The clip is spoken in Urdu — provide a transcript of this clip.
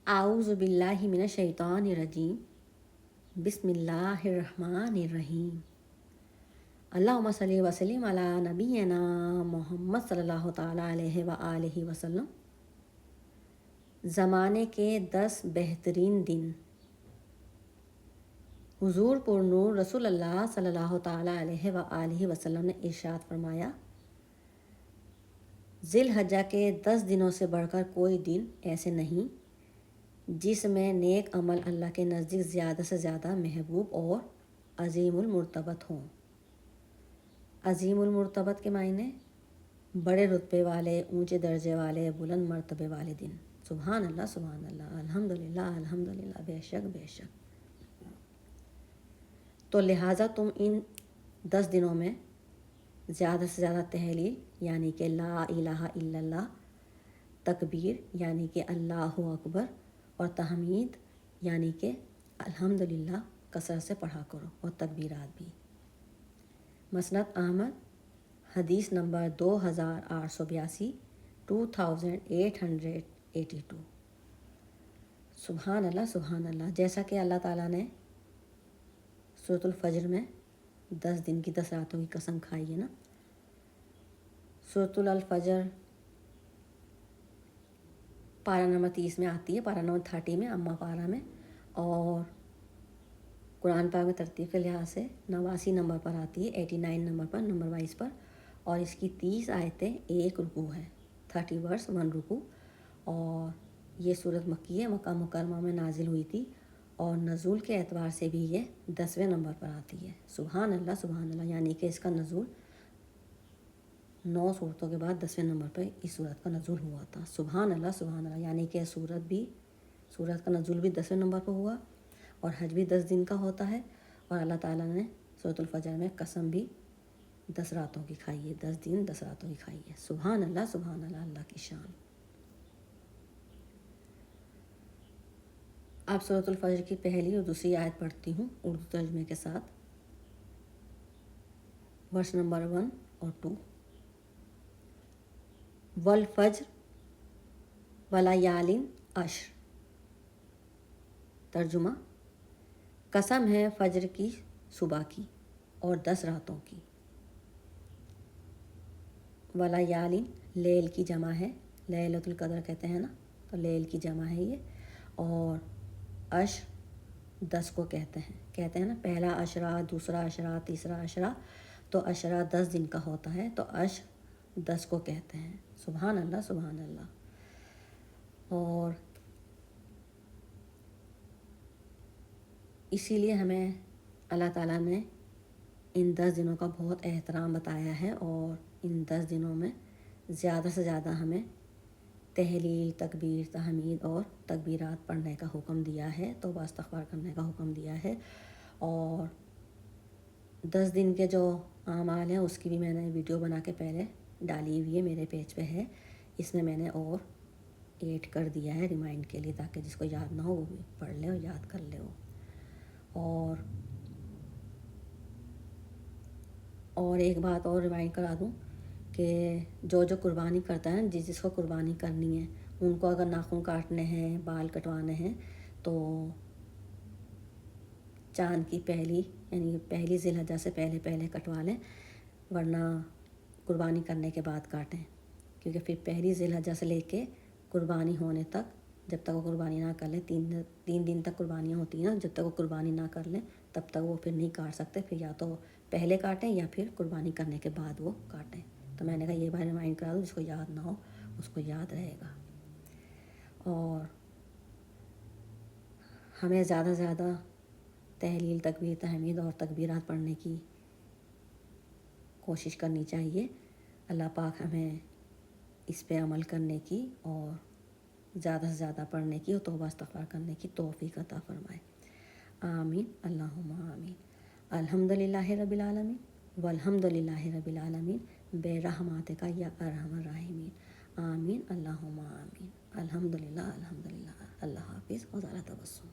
اعوذ باللہ من الشیطان الرجیم، بسم اللہ الرحمن الرحیم۔ اللہم صلی وسلم علی نبینا محمد صلی اللہ تعالیٰ علیہ وآلہ وسلم۔ زمانے کے 10 بہترین دن۔ حضور پر نور رسول اللہ صلی اللہ تعالیٰ علیہ وآلہ وسلم نے ارشاد فرمایا، ذی الحجہ کے 10 دنوں سے بڑھ کر کوئی دن ایسے نہیں جس میں نیک عمل اللہ کے نزدیک زیادہ سے زیادہ محبوب اور عظیم المرتبت ہوں۔ عظیم المرتبت کے معنی بڑے رتبے والے، اونچے درجے والے، بلند مرتبے والے دن۔ سبحان اللہ، سبحان اللہ، الحمدللہ، الحمدللہ، بے شک بے شک۔ تو لہٰذا تم ان 10 دنوں میں زیادہ سے زیادہ تحلیل یعنی کہ لا الہ الا اللہ، تکبیر یعنی کہ اللہ اکبر، اور تحمید یعنی کہ الحمدللہ کثرت سے پڑھا کرو، اور تکبیرات بھی۔ مسند احمد حدیث نمبر 2882، 2882۔ سبحان اللہ، سبحان اللہ۔ جیسا کہ اللہ تعالیٰ نے سورۃ الفجر میں 10 دن کی 10 راتوں کی قسم کھائی ہے نا۔ سورۃ الفجر پارہ نمبر 30 میں آتی ہے، پارہ نمبر 30 میں، اما پارہ میں، اور قرآن پاک میں ترتیب کے لحاظ سے 89 نمبر پر آتی ہے، 89 نمبر پر، نمبر 22 پر، اور اس کی 30 آیتیں، 1 رکوع ہے، 30 ورس 1 رکوع۔ اور یہ سورۃ مکی ہے، مکہ مکرمہ میں نازل ہوئی تھی، اور نزول کے اعتبار سے بھی یہ 10ویں نمبر پر آتی ہے۔ سبحان اللہ، سبحان اللہ، یعنی کہ اس کا نزول 9 صورتوں کے بعد 10ویں نمبر پہ اس صورت کا نزول ہوا تھا۔ سبحان اللہ، سبحان اللہ، یعنی کہ صورت کا نزول بھی 10ویں نمبر پہ ہوا، اور حج بھی 10 دن کا ہوتا ہے، اور اللہ تعالیٰ نے سورۃ الفجر میں قسم بھی 10 راتوں کی کھائی ہے، 10 دن 10 راتوں کی کھائی ہے۔ سبحان اللہ، سبحان اللہ، اللہ کی شان۔ اب سورۃ الفجر کی پہلی اور دوسری آیت پڑھتی ہوں اردو ترجمے کے ساتھ، ورس نمبر 1 اور 2۔ والفجر ولیال عشر۔ ترجمہ: قسم ہے فجر کی، صبح کی، اور 10 راتوں کی۔ ولیال، لیل کی جمع ہے، لیلۃ القدر کہتے ہیں نا، تو لیل کی جمع ہے یہ، اور عشر 10 کو کہتے ہیں نا، پہلا عشرہ، دوسرا عشرہ، تیسرا عشرہ، تو عشرہ 10 دن کا ہوتا ہے، تو عشر 10 کو کہتے ہیں۔ سبحان اللہ، سبحان اللہ۔ اور اسی لیے ہمیں اللہ تعالیٰ نے ان 10 دنوں کا بہت احترام بتایا ہے، اور ان 10 دنوں میں زیادہ سے زیادہ ہمیں تحلیل، تکبیر، تحمید اور تکبیرات پڑھنے کا حکم دیا ہے، توبہ استغفار کرنے کا حکم دیا ہے۔ اور 10 دن کے جو اعمال ہیں اس کی بھی میں نے ویڈیو بنا کے پہلے ڈالی ہوئی ہے، میرے پیج پہ ہے، اس میں میں نے اور ایڈ کر دیا ہے ریمائنڈ کے لیے، تاکہ جس کو یاد نہ ہو وہ بھی پڑھ لے اور یاد کر لے وہ۔ اور ایک بات اور ریمائنڈ کرا دوں کہ جو قربانی کرتا ہے، جس کو قربانی کرنی ہے، ان کو اگر ناخن کاٹنے ہیں، بال کٹوانے ہیں، تو چاند کی پہلی ذی الحجہ سے پہلے کٹوا لیں، ورنہ قربانی کرنے کے بعد کاٹیں، کیونکہ پھر پہلی ذی الحجہ سے لے کے قربانی ہونے تک، جب تک وہ قربانی نہ کر لیں، 3 دن تک قربانیاں ہوتی ہیں، جب تک وہ قربانی نہ کر لیں تب تک وہ پھر نہیں کاٹ سکتے، پھر یا تو پہلے کاٹیں یا پھر قربانی کرنے کے بعد وہ کاٹیں۔ تو میں نے کہا یہ بات ریمائنڈ کرا دوں، جس کو یاد نہ ہو اس کو یاد رہے گا۔ اور ہمیں زیادہ سے زیادہ تحلیل، تکبیر، تحمید اور تکبیرات پڑھنے کی کوشش کرنی چاہیے۔ اللہ پاک ہمیں اس پہ عمل کرنے کی اور زیادہ سے زیادہ پڑھنے کی اور توبہ استغفار کرنے کی توفیق عطا فرمائے۔ آمین، اللہم آمین۔ الحمدللہ رب العالمین، والحمدللہ رب العالمین، برحمتک یا ارحم الراحمین، آمین، اللہم آمین۔ الحمدللہ، الحمدللہ۔ اللہ حافظ، وزارہ تبسم۔